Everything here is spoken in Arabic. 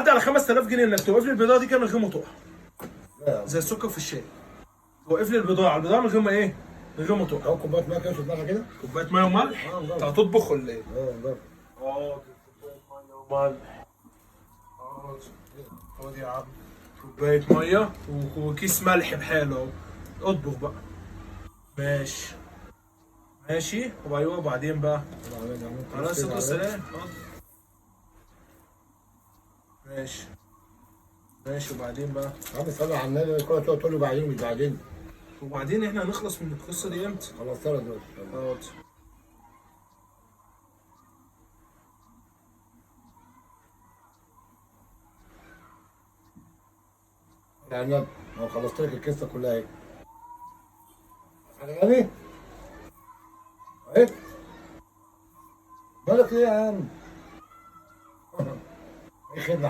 تعدي على 5000 جنيه انك توقف لي البضاعه دي كده من غير ما تقع. لا زي السكر في الشاي. توقف لي البضاعه من غير ما ايه؟ من غير ما تقع. هو كوبايه ميه كده شربناها كده. كوبايه ميه وملح؟ نجرب. انت هتطبخ ولا ايه؟ نجرب. اه كوبايه ميه وملح. اه خد يا عم كوبايه ميه وكيس ملح بحاله اهو. اطبخ بقى. ماشي. ماشي وبعدين بقى. على الصلاه والسلام. ماشي. ماشي وبعدين بقى. يا عم صلي على النبي، كل شويه تقول لي بعدين مش بعدين. وبعدين احنا هنخلص من القصه دي امتى؟ خلاص صلي دلوقتي. حاضر. يا النبي هو خلصت لك القصه كلها اهي. على النبي اهي. مالك ايه يا عم؟ ايه خدمه